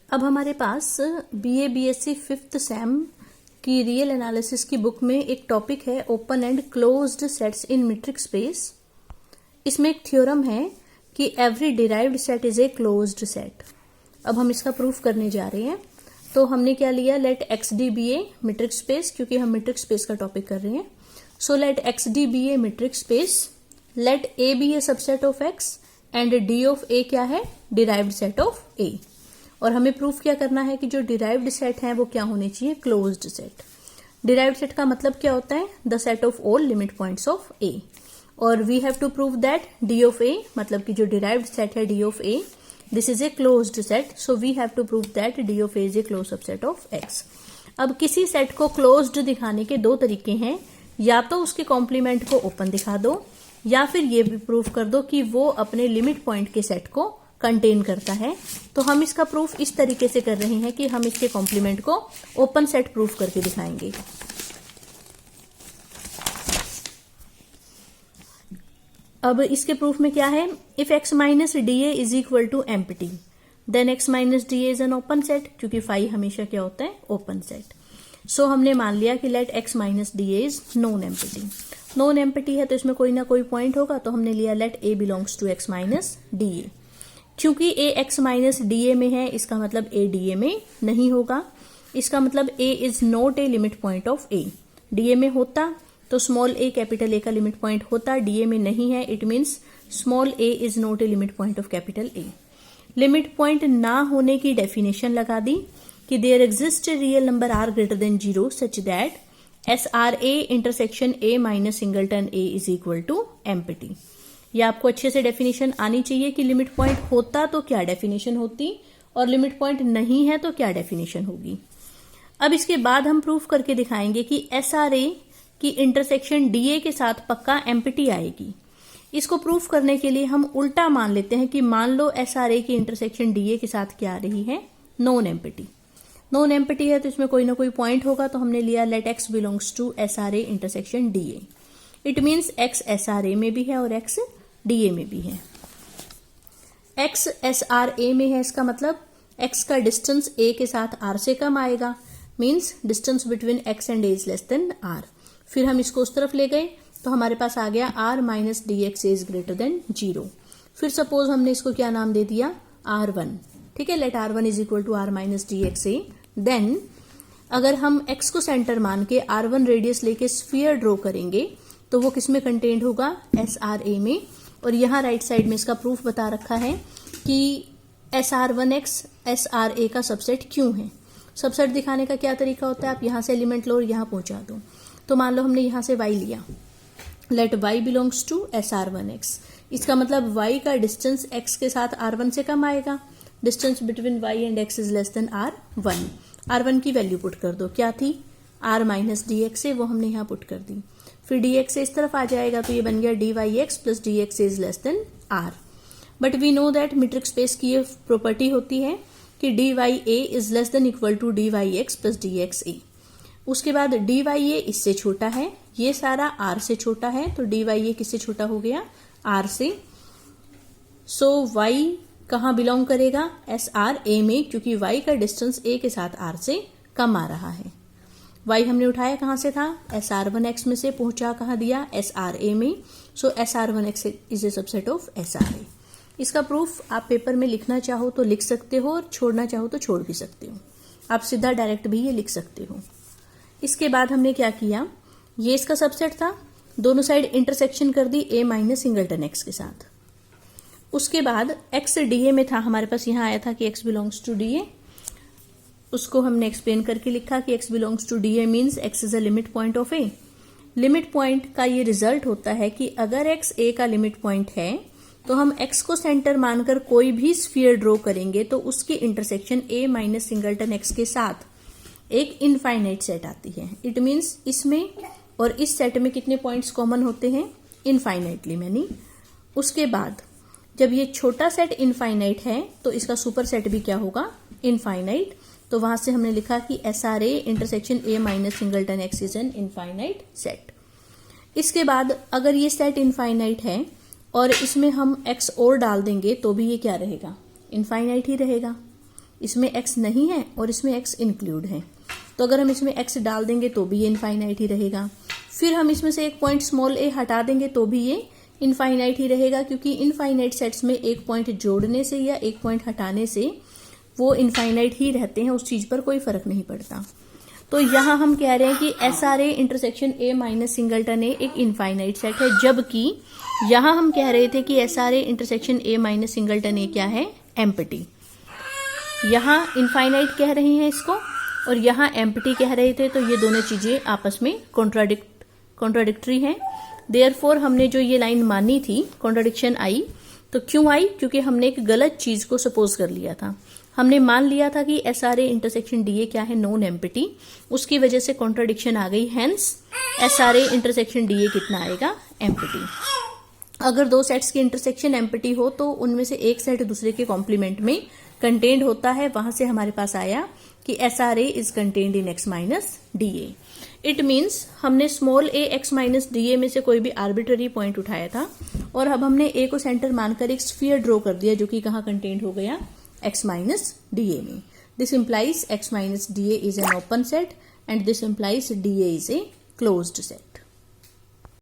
अब हमारे पास BA BSc fifth sem की रियल एनालिसिस की बुक में एक टॉपिक है open and closed sets in metric space. इसमें एक थ्योरम है कि every derived set is a closed set. अब हम इसका प्रूफ करने जा रहे हैं। तो हमने क्या लिया, let X D be a metric space, क्योंकि हम मीट्रिक स्पेस का टॉपिक कर रहे हैं। So let X D be a metric space, let A be a subset of X and D of A क्या है, डिराइव्ड सेट ऑफ ए। और हमें प्रूफ क्या करना है कि जो डिराइव्ड सेट है वो क्या होने चाहिए, क्लोज्ड सेट। डिराइव्ड सेट का मतलब क्या होता है, the set of all limit points of A. और we have to prove that D of A, मतलब कि जो डिराइव्ड सेट है D of A, this is a closed set. So we have to prove that D of A is a close subset of X. अब किसी set को closed दिखाने के दो तरीके हैं, या तो उसके कॉम्प्लीमेंट को ओपन दिखा दो, या फिर ये भी प्रूफ कर दो कि वो अपने लिमिट पॉइंट के सेट को कंटेन करता है। तो हम इसका प्रूफ इस तरीके से कर रहे हैं कि हम इसके कॉम्प्लीमेंट को ओपन सेट प्रूफ करके दिखाएंगे। अब इसके प्रूफ में क्या है, if x minus D A is equal to empty then x minus D A is an open set, क्योंकि फाई हमेशा क्या होता है, ओपन सेट। सो हमने मान लिया कि let x minus D A is non empty. Non empty है तो इसमें कोई ना कोई पॉइंट होगा, तो हमने लिया let a belongs to x minus D A. क्योंकि a x minus D A में है, इसका मतलब a डी ए में नहीं होगा। इसका मतलब a is not a limit point of a। D A में होता तो स्मॉल a कैपिटल A का लिमिट पॉइंट होता, डी ए में नहीं है, it means small a is not a limit point of capital A। Limit point ना होने की डेफिनेशन लगा दी कि there exist real number R greater than 0 such that S R A intersection a minus singleton a is equal to empty. ये आपको अच्छे से डेफिनेशन आनी चाहिए कि लिमिट पॉइंट होता तो क्या डेफिनेशन होती, और लिमिट पॉइंट नहीं है तो क्या डेफिनेशन होगी। अब इसके बाद हम प्रूफ करके दिखाएंगे कि एस आर ए की इंटरसेक्शन डी ए के साथ पक्का एम्प्टी आएगी। इसको प्रूफ करने के लिए हम उल्टा मान लेते हैं कि मान लो एस आर ए की इंटरसेक्शन डी ए के साथ क्या आ रही है, नॉन एम्प्टी। नॉन एम्प्टी है तो इसमें कोई ना कोई पॉइंट होगा, तो हमने लिया let x belongs to S R A intersection D A. It means x S R A में भी है और एक्स डी ए में भी है। एक्स एस आर ए में है, इसका मतलब एक्स का डिस्टेंस ए के साथ आर से कम आएगा, means distance between X and A is less than R. फिर हम इसको उस तरफ ले गए तो हमारे पास आ गया R minus D X is greater than 0। फिर सपोज हमने इसको क्या नाम दे दिया, R1। ठीक है, let R1 is equal to R minus D X A. Then अगर हम x को सेंटर मान के R1 रेडियस लेके स्फीयर ड्रॉ करेंगे तो वो किस में कंटेन्ड होगा, SRA में। और यहाँ राइट साइड में इसका प्रूफ बता रखा है कि SR1x SRA का सबसेट क्यों है। सबसेट दिखाने का क्या तरीका होता है, आप यहाँ से एलिमेंट लो और यहाँ पहुंचा दो। तो मान लो हमने यहाँ से y लिया, late y belongs to SR1x। इसका मतलब y का डिस्टेंस x के साथ R1 से कम आएगा। Distance between y and x is less then R1। R1 की वैल्यू पुट कर दो, क्या थी, r माइनस डी एक्स, वो हमने यहाँ पुट कर दी। फिर dx इस तरफ आ जाएगा तो ये बन गया dy(x) plus dx is less than r। But we know that metric space की ये प्रॉपर्टी होती है कि dya is less than equal to dy(x) plus dxa। उसके बाद dya इससे छोटा है, ये सारा r से छोटा है, तो dya किससे छोटा हो गया, r से। सो y कहाँ बिलोंग करेगा, SRA में, क्योंकि y का डिस्टेंस a के साथ r से कम आ रहा है। y हमने उठाया कहाँ से था, SR1x में से, पहुंचा कहाँ दिया, SRA में। सो SR1x is a subset of SRA। इसका प्रूफ आप पेपर में लिखना चाहो तो लिख सकते हो, और छोड़ना चाहो तो छोड़ भी सकते हो। आप सीधा डायरेक्ट भी ये लिख सकते हो। इसके बाद हमने क्या किया, ये इसका सबसेट था, दोनों साइड इंटरसेक्शन कर दी a माइनस सिंगलटन x के साथ। उसके बाद x डी ए में था, हमारे पास यहाँ आया था कि x belongs to D A. उसको हमने एक्सप्लेन करके लिखा कि x belongs to D A means x is a limit point of A. Limit point का ये रिजल्ट होता है कि अगर x a का लिमिट पॉइंट है तो हम x को सेंटर मानकर कोई भी स्फीयर ड्रॉ करेंगे तो उसकी intersection a minus singleton x के साथ एक इनफाइनाइट सेट आती है। इट मीन्स इसमें और इस सेट में कितने पॉइंट्स कॉमन होते हैं, इनफाइनाइटली मैनी। उसके बाद जब ये छोटा सेट इनफाइनाइट है तो इसका सुपर सेट भी क्या होगा, इनफाइनाइट। तो वहां से हमने लिखा कि SRA intersection a minus singleton x is an infinite set. इसके बाद अगर ये सेट इनफाइनाइट है और इसमें हम x और डाल देंगे तो भी ये क्या रहेगा, इनफाइनाइट ही रहेगा। इसमें x नहीं है और इसमें x इंक्लूड है, तो अगर हम इसमें x डाल देंगे तो भी ये इनफाइनाइट ही रहेगा। फिर हम इसमें से एक पॉइंट स्मॉल a हटा देंगे तो भी ये इनफाइनाइट ही रहेगा, क्योंकि इनफाइनाइट सेट्स में एक पॉइंट जोड़ने से या एक पॉइंट हटाने से वो इनफाइनाइट ही रहते हैं, उस चीज पर कोई फर्क नहीं पड़ता। तो यहां हम कह रहे हैं कि SRA intersection A minus singleton A एक इनफाइनाइट सेट है, जबकि यहां हम कह रहे थे कि SRA intersection A minus singleton A क्या है, एम्प्टी। यहां इनफाइनाइट कह रहे हैं इसको और यहां एम्प्टी कह रहे थे, तो ये दोनों चीजें आपस में कॉन्ट्राडिक्टरी हैं। देयरफॉर हमने जो ये लाइन मानी थी, कॉन्ट्राडिक्शन आई, तो क्यों आई, क्योंकि हमने एक गलत चीज को सपोज कर लिया था। हमने मान लिया था कि SRA इंटरसेक्शन DA क्या है, नॉन एम्प्टी, उसकी वजह से कॉन्ट्राडिक्शन आ गई, हेंस SRA इंटरसेक्शन DA कितना आएगा, एम्प्टी। अगर दो सेट्स की इंटरसेक्शन एम्प्टी हो तो उनमें से एक सेट दूसरे के कॉम्प्लीमेंट में कंटेन्ड होता है, वहां से हमारे पास आया कि SRA is contained in x minus DA। It means हमने small a x minus DA में से कोई भी आर्बिट्ररी पॉइंट उठाया था और अब हमने a को सेंटर मानकर एक स्फीयर ड्रॉ कर दिया जो कि कहाँ कंटेन्ड हो गया, x माइनस DA में। This implies x minus DA is an open set and this implies DA is a closed set।